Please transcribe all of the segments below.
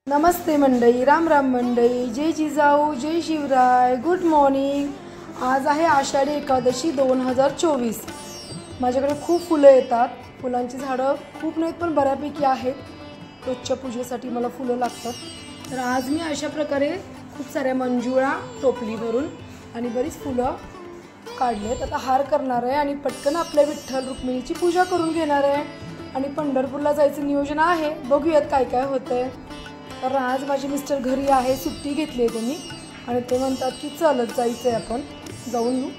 नमस्ते मंडळी, राम राम मंडळी, जय जिजाऊ, जय Shivray, good morning. आज आहे आषाढी एकादशी 2024। माझ्याकडे खूप फुलं येतात। फुलांची झाडं खूप नाहीत पण बऱ्यापैकी आहेत। रोजच्या पूजेसाठी मला फुलं लागतात। तर आज मी अशा प्रकारे खूप साऱ्या मंजुळा टोपली भरून आणि बरीच फुलं काढलेत। आता हार करणार आहे आणि पटकन आपल्या विठ्ठल रुक्मिणीची पूजा करून घेणार आहे आणि पंढरपूरला जायचं नियोजन आहे। बघूयात काय काय होतंय। कारण आज माझे मिस्टर घरी आहे, सुट्टी घेतली आहे त्यांनी आणि ते म्हणतात की चलत जायचं आहे, आपण जाऊन येऊ।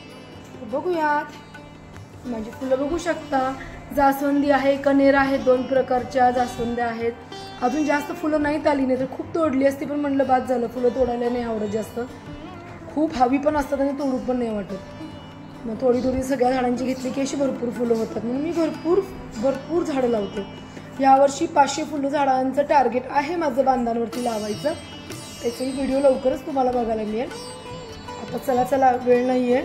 बघूयात। माझी फुलं बघू शकता, जास्वंदी आहे, कनेर आहे, दोन प्रकारच्या जास्वंद्या आहेत। अजून जास्त फुलं नाहीत आली, नाही तर खूप तोडली असती, पण म्हणलं बाद झालं, फुलं तोडायला नाही आवडत जास्त। खूप हवी पण असतात आणि तोडू पण नाही वाटत। मग थोडी थोडी सगळ्या झाडांची घेतली की अशी भरपूर फुलं होतात, म्हणून मी भरपूर झाडं लावते। यावर्षी 500 फुलं झाडांचं टार्गेट आहे माझं बांधांवरती लावायचं। त्याचाही व्हिडिओ लवकरच तुम्हाला बघायला मिळेल। आता चला वेळ नाही आहे,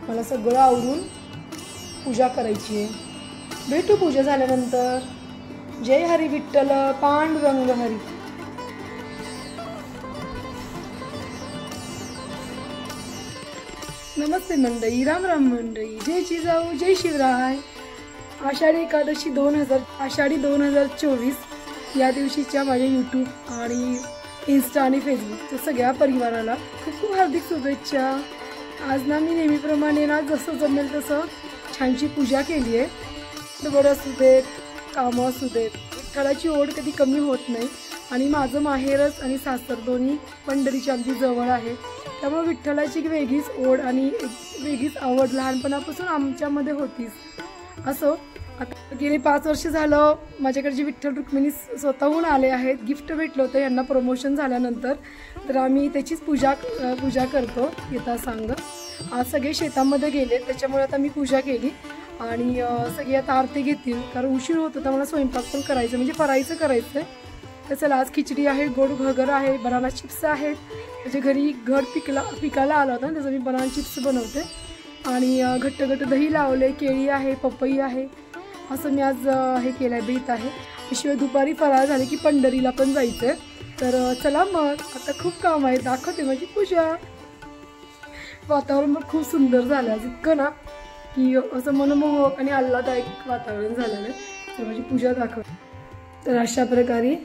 मला सगळं आवरून पूजा करायची आहे। भेटू पूजा झाल्यानंतर। जय हरी विठ्ठल पांडुरंग हरी। नमस्ते मंडळी, राम राम मंडळी, जय जिजाऊ, जय शिवराय। आषाढी एकादशी 2024 या दिवशीच्या माझ्या यूट्यूब आणि इंस्टा आणि फेसबुकच्या सगळ्या परिवाराला खूप खूप हार्दिक शुभेच्छा। आज ना मी नेहमीप्रमाणे ना जसं जमेल तसं छानशी पूजा केली आहे। बरं असू देत, कामं असू देत, विठ्ठलाची ओढ कधी कमी होत नाही आणि माझं माहेरच आणि सासर दोन्ही पंढरीच्या अगदी जवळ आहे, त्यामुळे विठ्ठलाची एक वेगळीच ओढ आणि एक वेगळीच आवड लहानपणापासून आमच्यामध्ये होतीच। असो, आता गेली 5 वर्ष झालं माझ्याकडे जे विठ्ठल रुक्मिणी स्वतःहून आले आहेत। गिफ्ट भेटलं होतं यांना प्रमोशन झाल्यानंतर, तर आम्ही त्याचीच पूजा करतो येता सांग। आज सगळे शेतामध्ये गेले, त्याच्यामुळे आता मी पूजा केली आणि सगळे आता आरती घेतील, कारण उशीर होत होता, मला स्वयंपाक पण करायचं, म्हणजे फरायचं करायचं आहे। तर चला, आज खिचडी आहे, गोड भगर आहे, बनाना चिप्स आहेत। त्याच्या घरी घड पिकाला आला होता, त्याचं मी बनाना चिप्स बनवते आणि घट्ट दही लावले, केळी आहे, पपई आहे, असं मी आज हे केलं आहे, बेत आहे। शिवाय दुपारी फराळ झाले की पंढरीला पण जायचं आहे। तर चला मग, आता खूप काम आहे, दाखवते माझी पूजा। वातावरण पण खूप सुंदर झालं आज, इतकं ना की असं मनमोहक आणि आल्हाददायक वातावरण झालेलं आहे। तर माझी पूजा दाखवते। तर अशा प्रकारे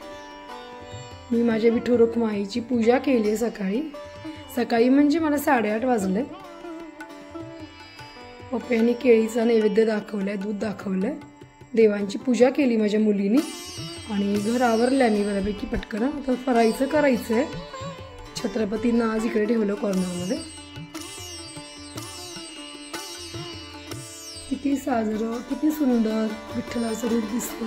मी माझ्या विठ्ठल रुक्माईची पूजा केली आहे सकाळी म्हणजे मला 8:30 वाजले। पप्पांनी केळीचा नैवेद्य दाखवलाय, दूध दाखवलंय, देवांची पूजा केली माझ्या मुलीनी आणि घर आवरलंय मी बऱ्यापैकी पटकन। आता फरायचं करायचं आहे। छत्रपतींना आज इकडे ठेवलं कॉर्नरमध्ये। किती साजरं, किती सुंदर विठ्ठलाचं रूप दिसतं।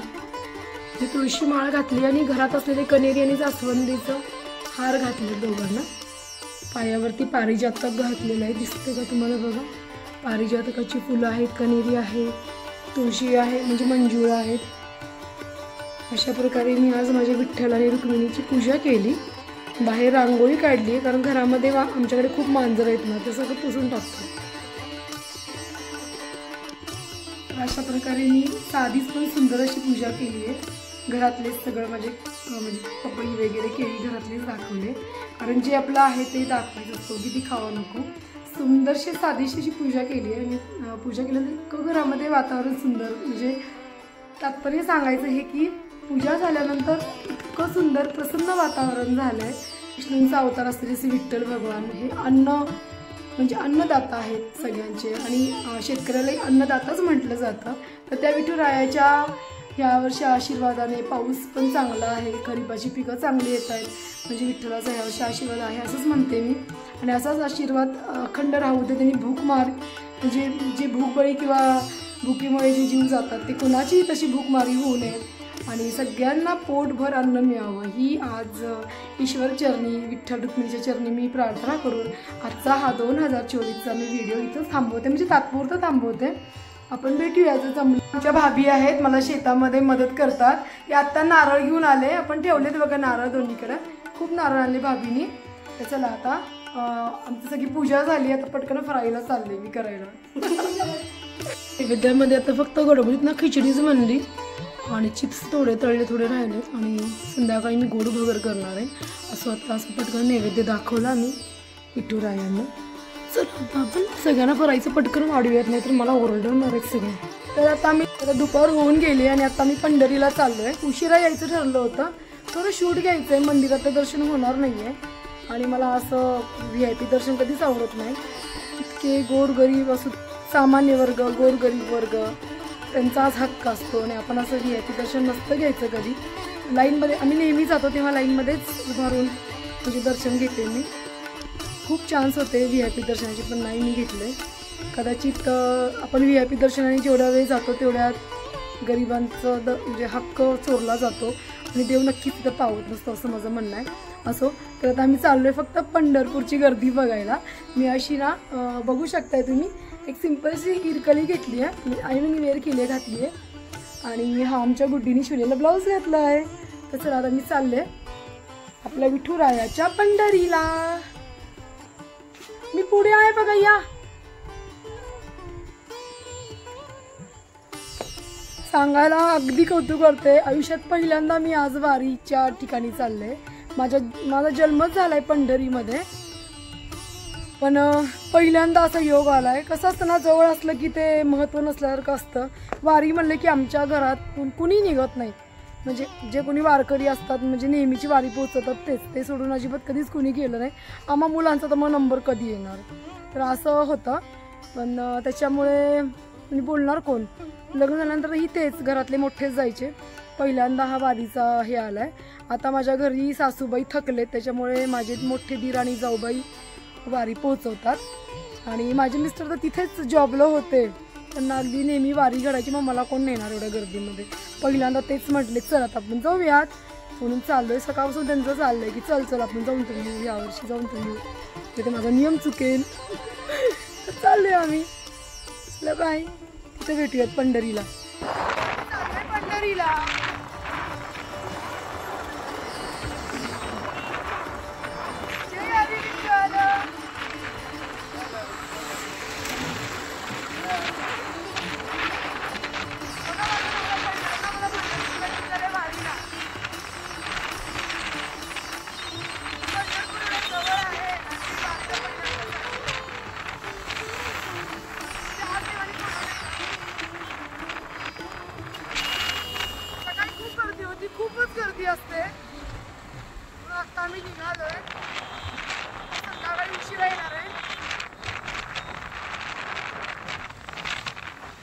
मी तुळशी माळ घातली आणि घरात असलेले कनेरी आणि जास्वंदीचं हार घातले दोघांना। पायावरती पारिजातक घातलेलं आहे, दिसते का तुम्हाला बघा। पारिजातकाची फुलं आहेत, कनेरी आहे, तुळशी आहे, म्हणजे मंजुळा आहेत। अशा प्रकारे मी आज माझ्या विठ्ठल आणि रुक्मिणीची पूजा केली। बाहेर रांगोळी काढली आहे, कारण घरामध्ये आमच्याकडे खूप मांजर आहेत ना, ते सगळं पुसून टाकतो। अशा प्रकारे मी साधीच पण सुंदर अशी पूजा केली आहे। घरातलेच सगळं म्हणजे पपई वगैरे केळी घरातलेच दाखवले, कारण जे आपलं आहे ते दाखवायचं असतो, किती खावा नको। सुंदरशी साधीशी अशी पूजा केली आहे आणि पूजा केल्यानंतर इतकं घरामध्ये वातावरण सुंदर, म्हणजे तात्पर्य सांगायचं हे की पूजा झाल्यानंतर इतकं सुंदर प्रसन्न वातावरण झालं आहे। विष्णूंचा अवतार असलेले श्री विठ्ठल भगवान हे म्हणजे अन्नदाता आहेत सगळ्यांचे आणि शेतकऱ्यालाही अन्नदाताच म्हटलं जातं। तर त्या विठुरायाच्या यावर्षी आशीर्वादाने पाऊस पण चांगला आहे, खरीपाची पिकं चांगली येत आहेत, म्हणजे विठ्ठलाचा यावर्षी आशीर्वाद आहे असंच म्हणते मी। आणि असाच आशीर्वाद अखंड राहू दे। त्यांनी म्हणजे जे भूकबळी किंवा भुकीमुळे जे जीव जातात ते कोणाचीही तशी भूकमारी होऊ नये आणि सगळ्यांना पोटभर अन्न मिळावं, ही आज ईश्वर चरणी, विठ्ठल रुक्मिणीच्या चरणी मी प्रार्थना करून आजचा हा 2024चा मी व्हिडिओ इथंच थांबवते, म्हणजे तात्पुरतं थांबवते। आपण भेटूया जर जमलं। आमच्या भाभी आहेत, मला शेतामध्ये मदत करतात। ते आत्ता नारळ घेऊन आले, आपण ठेवलेत बघा नारळ दोन्हीकडे, खूप नारळ आणले भाभीनी। तर चला, आता आमची सगळी पूजा झाली, आता पटकन फरायला चालले मी करायला। नैवेद्यामध्ये आता फक्त गडबडीत ना खिचडीच म्हणली आणि चिप्स थोडे तळले थोडे राहिलेत आणि संध्याकाळी मी गोड भगर करणार आहे. असं पटकन नैवेद्य दाखवला मी विठुरायांना. चला आता आपण सगळ्यांना फरायचं पटकन वाढूयात, नाही तर मला ओरडणार आहेत सगळे. तर आता मी दुपार होऊन गेली आणि आता मी पंढरीला चाललो आहे. उशिरा यायचं ठरलं होतं, थोडं शूट घ्यायचं आहे, मंदिराचं दर्शन होणार नाही आहे आणि मला असं VIP दर्शन कधीच आवडत नाही. इतके गोरगरीब असं सामान्य वर्ग, गोरगरीब वर्ग त्यांचा आज हक्क असतो आणि आपण असं VIP दर्शन नसतं घ्यायचं कधी. लाईनमध्ये आम्ही नेहमी जातो तेव्हा लाईनमध्येच उभारून म्हणजे दर्शन घेते मी. खूप चान्स होते VIP दर्शनाचे, पण नाही मी घेतले. कदाचित आपण VIP दर्शनाने जेवढ्या वेळ जातो तेवढ्यात गरिबांचं म्हणजे हक्क चोरला जातो आणि देव नक्कीच तिथं पावत नसतो असं माझं म्हणणं आहे. असो, तर आता आम्ही चाललो आहे फक्त पंढरपूरची गर्दी बघायला. मी अशी ना बघू शकताय तुम्ही एक सिम्पलशी इरकली घेतली आहे आणि मी वेअर केली आहे, घातली आहे आणि हा आमच्या गुड्डीने शिवलेला ब्लाऊज घातला आहे. तर चला आता मी चालले आपल्या विठुरायाच्या पंढरीला. मी पुढे आहे बघा या. सांगायला अगदी कौतुक करते, आयुष्यात पहिल्यांदा मी आज वारीच्या ठिकाणी चालले. माझा जन्मच झालाय पंढरीमध्ये, पण पहिल्यांदा असा योग आलाय. कसं असतं ना, जवळ असलं की ते महत्त्व नसल्यासारखं असतं. वारी म्हणलं की आमच्या घरात कुणी निघत नाही, म्हणजे जे कोणी वारकरी असतात म्हणजे नेहमीची वारी पोहोचतात ते सोडून अजिबात कधीच कुणी गेलं नाही. आम्हा मुलांचा तर मग नंबर कधी येणार, तर असं होतं. पण त्याच्यामुळे मी बोलणार कोण, लग्न झाल्यानंतर तेच घरातले मोठेच जायचे. पहिल्यांदा हा वारीचा हे आलाय. आता माझ्या घरी सासूबाई थकलेत, त्याच्यामुळे माझे मोठे दीर आणि जाऊबाई वारी पोहोचवतात आणि माझे मिस्टर तर तिथेच जॉबला होते. त्यांना अगदी नेहमी वारी घडायची, मग मला कोण नेणार एवढ्या गर्दीमध्ये. पहिल्यांदा तेच म्हटले चल आता आपण जाऊयात, म्हणून चाललोय. सकाळपासून त्यांचं चाललंय की चल आपण जाऊन तर येऊ, यावर्षी जाऊन तर येऊ, तिथे माझा नियम चुकेल. चाललोय आम्ही. बाय, तिथे भेटूयात पंढरीला. पंढरीला खूपच गर्दी असते. आता आम्ही निघालोय, संध्याकाळी उशिरा येणार आहे.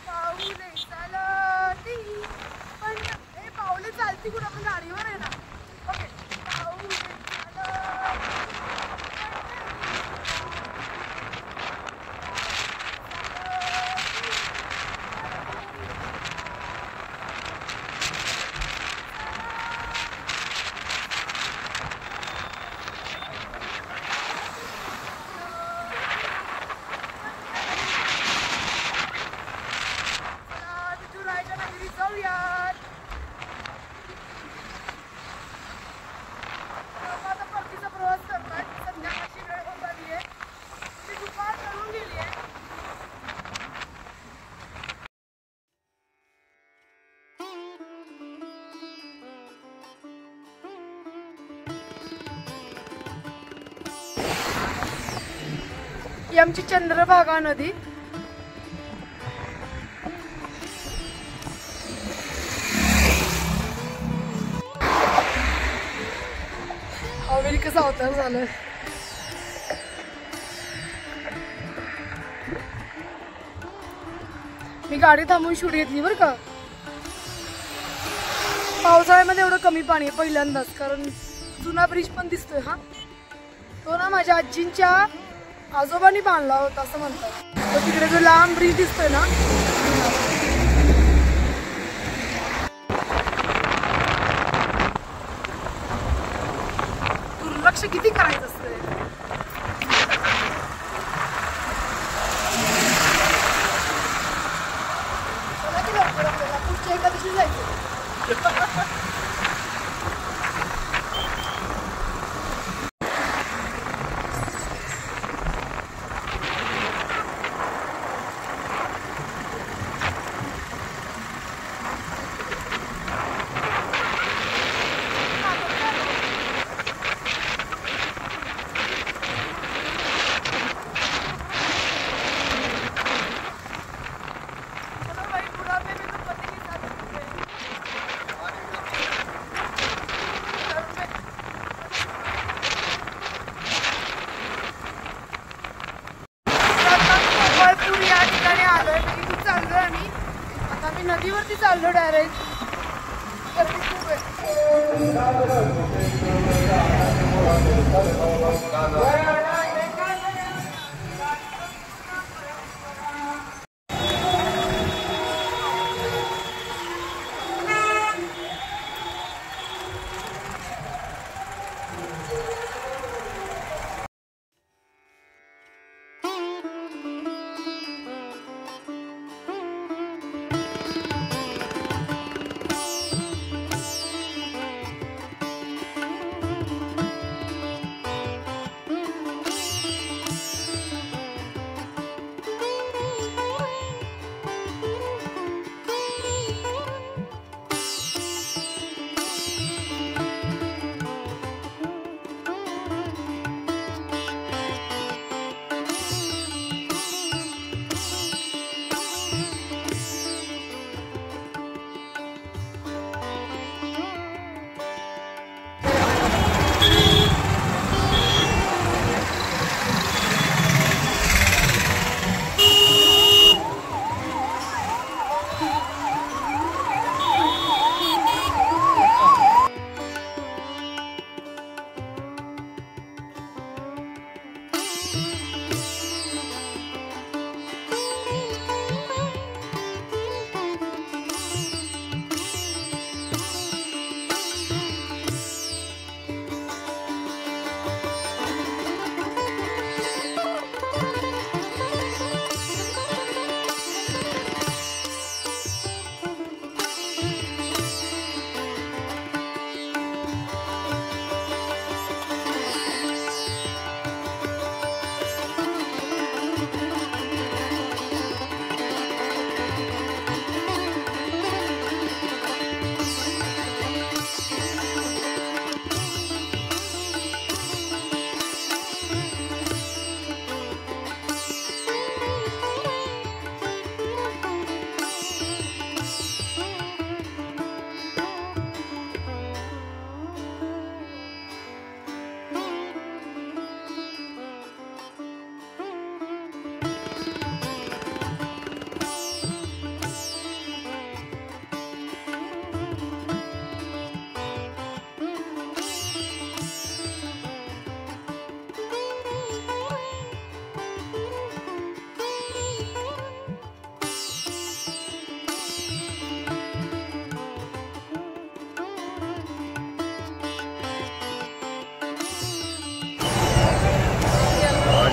पाऊले चालती पण हे पाऊले चालती कुठं, आपण गाडीवर आहे ना. ओके, पाऊले जाऊयात. आता परतीचा प्रवास करताय, संध्याकाळची वेळ होत आली आहे, ती दुपार करून गेली आहे. ही आमची चंद्रभागा नदी. हवेली कसा अवतार झालं. मी गाडी थांबवून शूट घेतली बरं का. पावसाळ्यामध्ये एवढं कमी पाणी आहे पहिल्यांदाच, कारण जुना ब्रिज पण दिसतोय. हा तो ना माझ्या आजींच्या आजोबांनी बांधला होता असं म्हणतात. तो तिकडे जो लांब ब्रिज दिसतोय ना, दुर्लक्ष किती करायचं असतं. पुढच्या एका दिवशी जायचं. डायरेक्ट.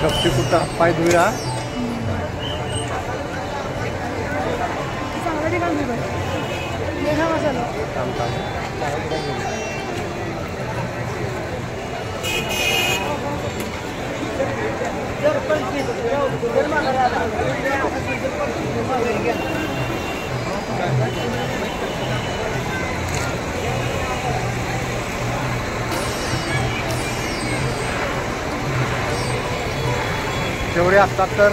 गपची कुठं पाय धुया चांगला ठिकाण दिलं मेघा मसाला जेवढे असतात तर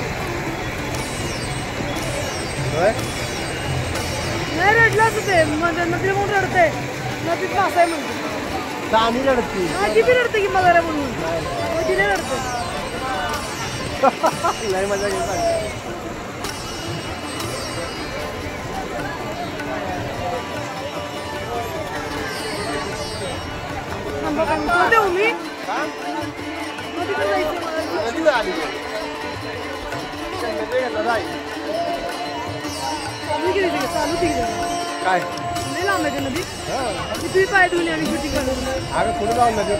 नाही रडलाच ते नदी म्हणून रडते नदीत मासा आहे म्हणते आणि रडती किती रडते की मला म्हणून तिने रडते नाही मजा घेत देऊ मी काय नाही लांब आहे नदी किती पाय धुणे आणि शूटिंग करून अगं पुढे जाऊन नदी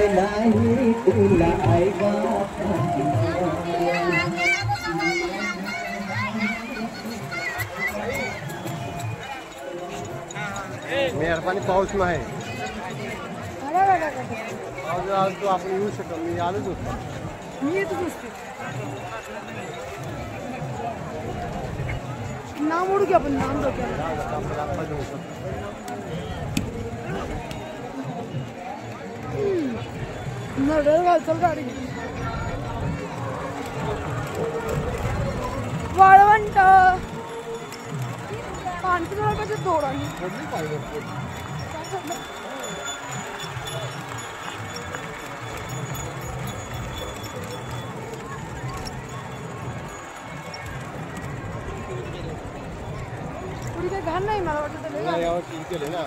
नाही तुला ऐका मेहरबानी पाऊस नाही आज तू आपण येऊ शकतो मी आलोच होतो मी येतच असते नाम ओढू की आपण नाम डोक्याला नडर घालचाल गाडी वाळवंट आणखी जरा पाहिजे थोडा पडली पाहिजे पुढे काही घाण नाही मला वाटतं त्याला. यावर टीव्ही केले ना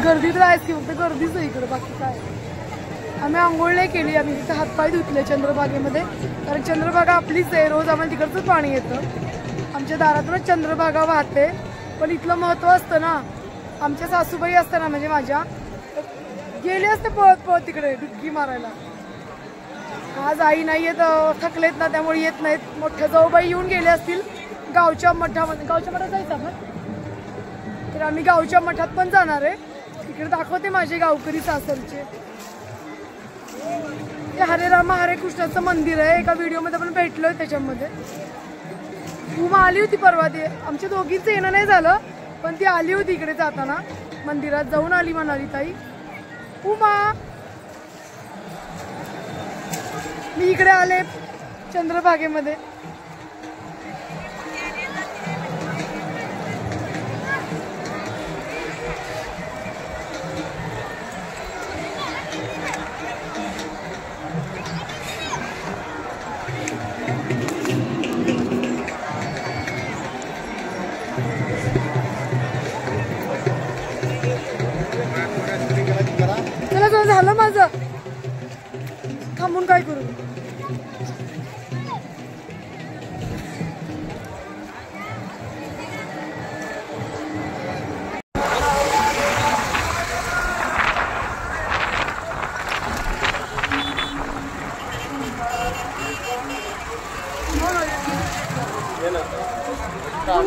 गर्दी तर आहेच की फक्त गर्दीच आहे इकडे बाकी काय. आम्ही आंघोळ नाही केली आम्ही तिथे हातपाय धुतले चंद्रभागेमध्ये कारण चंद्रभागा आपलीच आहे रोज आम्हाला तिकडचंच पाणी येतं आमच्या दारातूनच चंद्रभागा वाहते पण इथलं महत्त्व असतं ना आमच्या सासूबाई असताना म्हणजे माझ्या गेले असते पळत पळत तिकडे डुबकी मारायला. आज आई नाही येत थकलेत ना त्यामुळे येत नाहीत. मोठ्या जाऊबाई येऊन गेले असतील गावच्या मठामध्ये. गावच्या मठात जायचं आपण तर आम्ही गावच्या मठात पण जाणार आहे. तिकडे दाखवते माझे गावकरी सासरचे. हे हरे रामा हरे कृष्णाचं मंदिर आहे. एका व्हिडिओमध्ये आपण भेटलोय त्याच्यामध्ये. उमा आली होती परवा ते आमच्या दोघींचं येणं नाही झालं पण ती आली होती इकडे जाताना मंदिरात जाऊन आली म्हणाली ताई उमा. मी इकडे आले चंद्रभागेमध्ये. चला झालं माझं थांबून काय करू.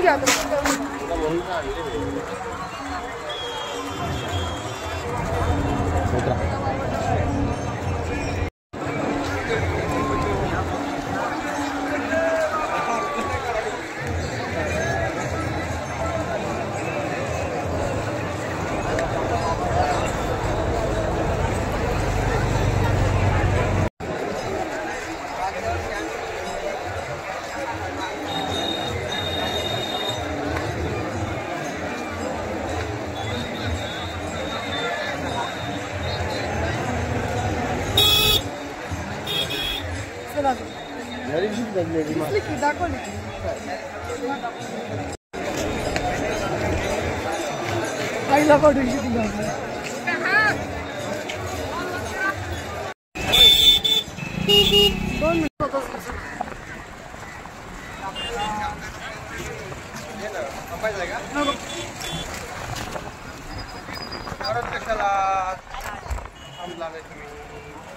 घ्या दाखवली आईला पाठवू दोन मिनिट कशाला थांबला नाही तुम्ही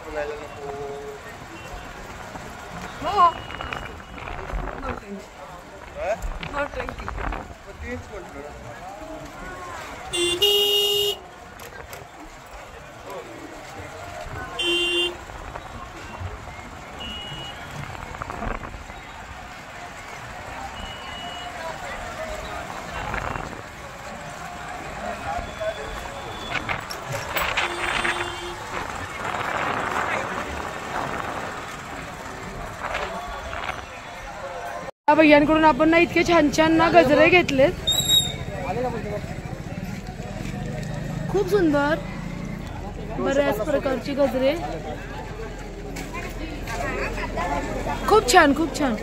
बोलायला नको. तेच म्हटलं भैयांकडून आपण ना इतके छान छान ना गजरे घेतलेत. खूप सुंदर बऱ्याच प्रकारची गजरे खूप छान, खूप छान.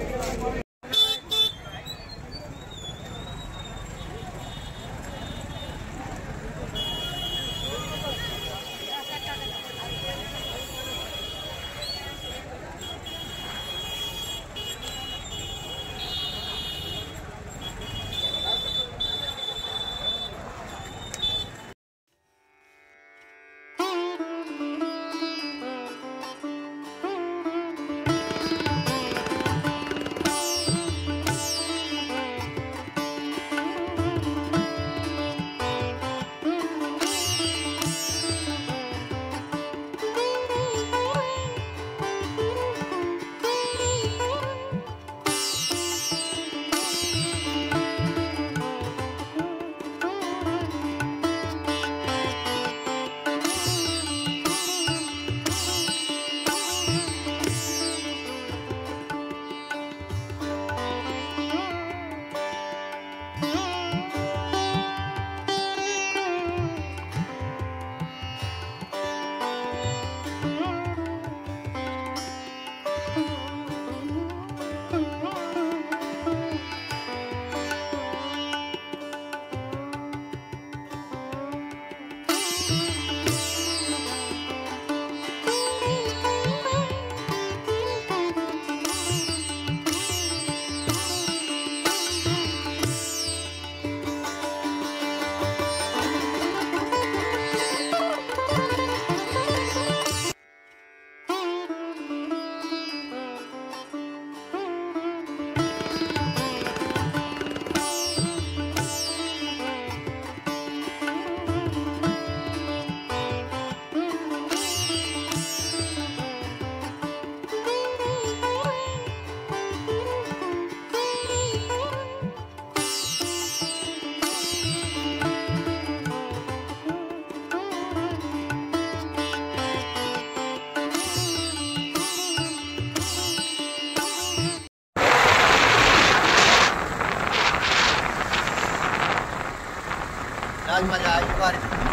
आज माझ्या आई